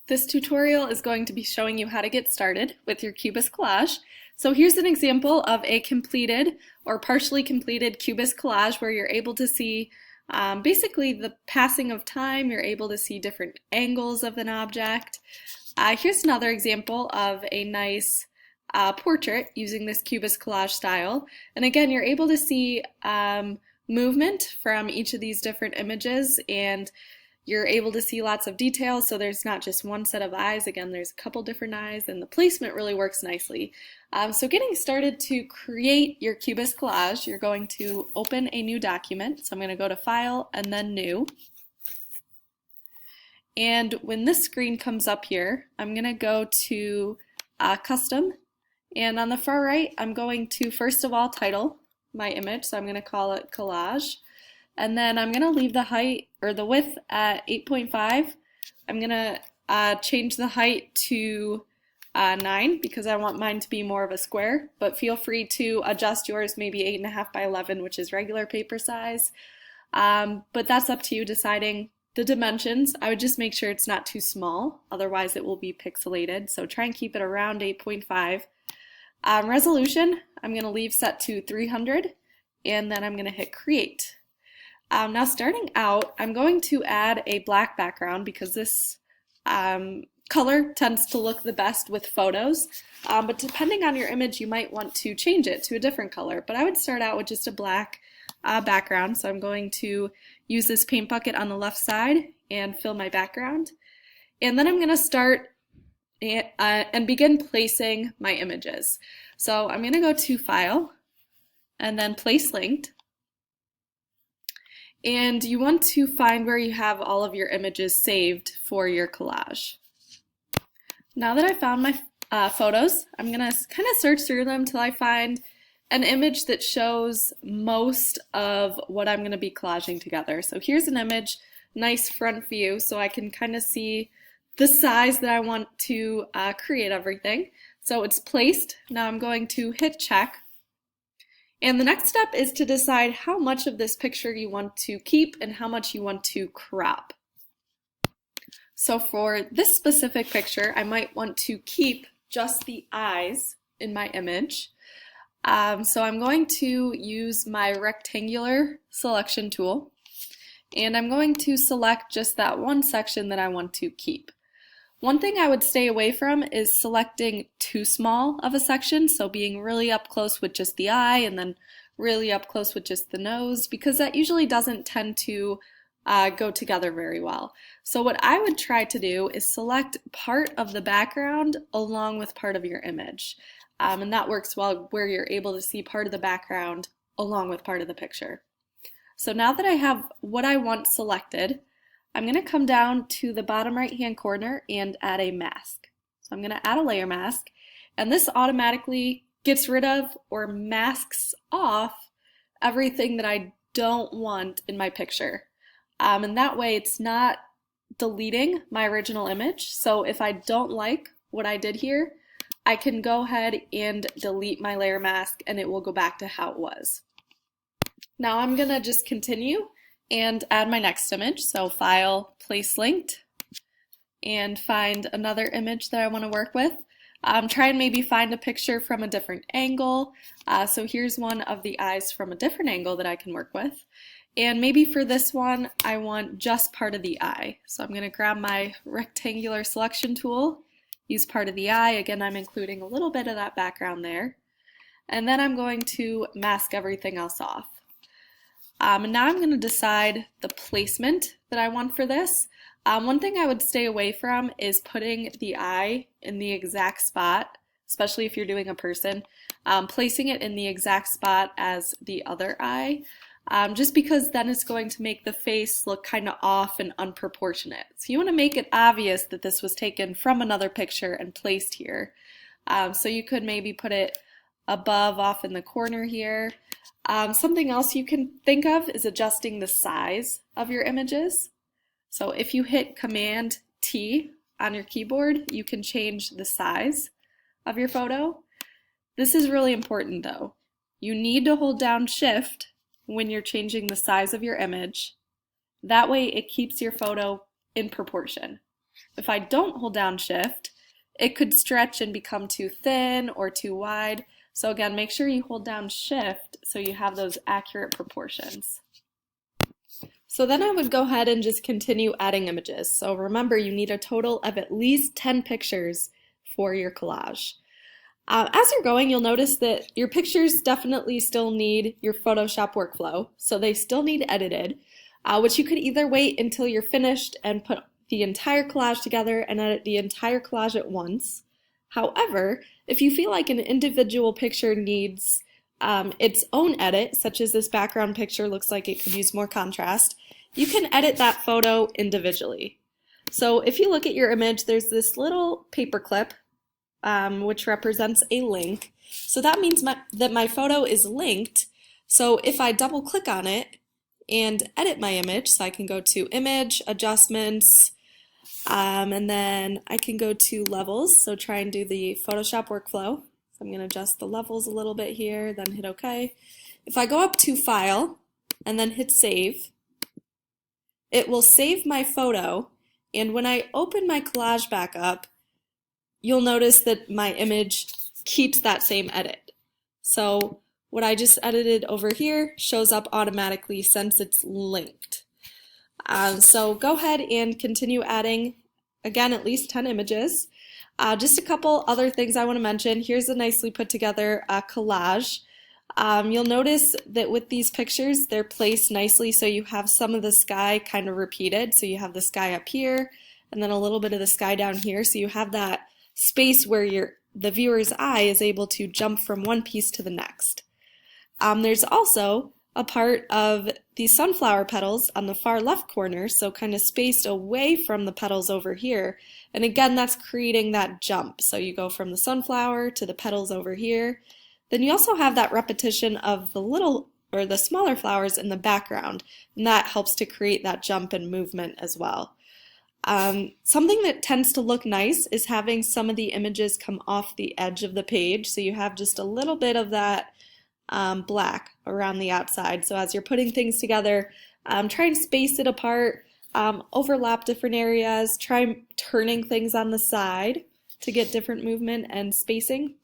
This tutorial is going to be showing you how to get started with your Cubist collage. So here's an example of a completed or partially completed Cubist collage where you're able to see basically the passing of time. You're able to see different angles of an object. Here's another example of a nice portrait using this Cubist collage style. And again, you're able to see movement from each of these different images, and you're able to see lots of details, so there's not just one set of eyes. Again, there's a couple different eyes, and the placement really works nicely. So getting started to create your Cubist collage, you're going to open a new document. So I'm going to go to File and then New. And when this screen comes up here, I'm going to go to Custom. And on the far right, I'm going to first of all title my image, so I'm going to call it Collage. And then I'm going to leave the height or the width at 8.5. I'm going to change the height to 9 because I want mine to be more of a square, but feel free to adjust yours maybe 8.5 by 11, which is regular paper size. But that's up to you deciding the dimensions. I would just make sure it's not too small, otherwise it will be pixelated. So try and keep it around 8.5. Resolution, I'm going to leave set to 300, and then I'm going to hit Create. Now starting out, I'm going to add a black background because this color tends to look the best with photos, but depending on your image you might want to change it to a different color, but I would start out with just a black background. So I'm going to use this paint bucket on the left side and fill my background, and then I'm going to start and begin placing my images. So I'm going to go to File and then Place Linked. And you want to find where you have all of your images saved for your collage. Now that I found my photos, I'm going to kind of search through them till I find an image that shows most of what I'm going to be collaging together. So here's an image, nice front view, so I can kind of see the size that I want to create everything. So it's placed. Now I'm going to hit check. And the next step is to decide how much of this picture you want to keep and how much you want to crop. So for this specific picture, I might want to keep just the eyes in my image. So I'm going to use my rectangular selection tool, and I'm going to select just that one section that I want to keep. One thing I would stay away from is selecting too small of a section, so being really up close with just the eye and then really up close with just the nose, because that usually doesn't tend to go together very well. So what I would try to do is select part of the background along with part of your image. And that works well where you're able to see part of the background along with part of the picture. So now that I have what I want selected, I'm going to come down to the bottom right hand corner and add a mask. So I'm going to add a layer mask, and this automatically gets rid of or masks off everything that I don't want in my picture. And that way it's not deleting my original image. So if I don't like what I did here, I can go ahead and delete my layer mask and it will go back to how it was. Now I'm going to just continue and add my next image. So File, Place Linked, and find another image that I want to work with. Try and maybe find a picture from a different angle. So here's one of the eyes from a different angle that I can work with. And maybe for this one, I want just part of the eye. So I'm going to grab my rectangular selection tool, use part of the eye. Again, I'm including a little bit of that background there. And then I'm going to mask everything else off. And now I'm going to decide the placement that I want for this. One thing I would stay away from is putting the eye in the exact spot, especially if you're doing a person, placing it in the exact spot as the other eye, just because then it's going to make the face look kind of off and unproportionate. So you want to make it obvious that this was taken from another picture and placed here. So you could maybe put it above off in the corner here. Something else you can think of is adjusting the size of your images. So if you hit Command T on your keyboard, you can change the size of your photo. This is really important though. You need to hold down Shift when you're changing the size of your image. That way it keeps your photo in proportion. If I don't hold down Shift, it could stretch and become too thin or too wide. So again, make sure you hold down Shift so you have those accurate proportions. So then I would go ahead and just continue adding images. So remember, you need a total of at least 10 pictures for your collage. As you're going, you'll notice that your pictures definitely still need your Photoshop workflow, so they still need edited, which you could either wait until you're finished and put the entire collage together and edit the entire collage at once. However, if you feel like an individual picture needs its own edit, such as this background picture looks like it could use more contrast, you can edit that photo individually. So if you look at your image, there's this little paper clip which represents a link. So that means that my photo is linked. So if I double click on it and edit my image, so I can go to Image, Adjustments, and then I can go to Levels, so try and do the Photoshop workflow. So I'm going to adjust the levels a little bit here, then hit OK. If I go up to File and then hit Save, it will save my photo, and when I open my collage back up, you'll notice that my image keeps that same edit. So what I just edited over here shows up automatically since it's linked. So go ahead and continue adding, again, at least 10 images. Just a couple other things I want to mention. Here's a nicely put together collage. You'll notice that with these pictures, they're placed nicely so you have some of the sky kind of repeated. So you have the sky up here and then a little bit of the sky down here. So you have that space where the viewer's eye is able to jump from one piece to the next. There's also a part of the sunflower petals on the far left corner, so kind of spaced away from the petals over here. And again, that's creating that jump. So you go from the sunflower to the petals over here. Then you also have that repetition of the smaller flowers in the background, and that helps to create that jump and movement as well. Something that tends to look nice is having some of the images come off the edge of the page, so you have just a little bit of that black around the outside. So as you're putting things together, try and space it apart, overlap different areas, try turning things on the side to get different movement and spacing.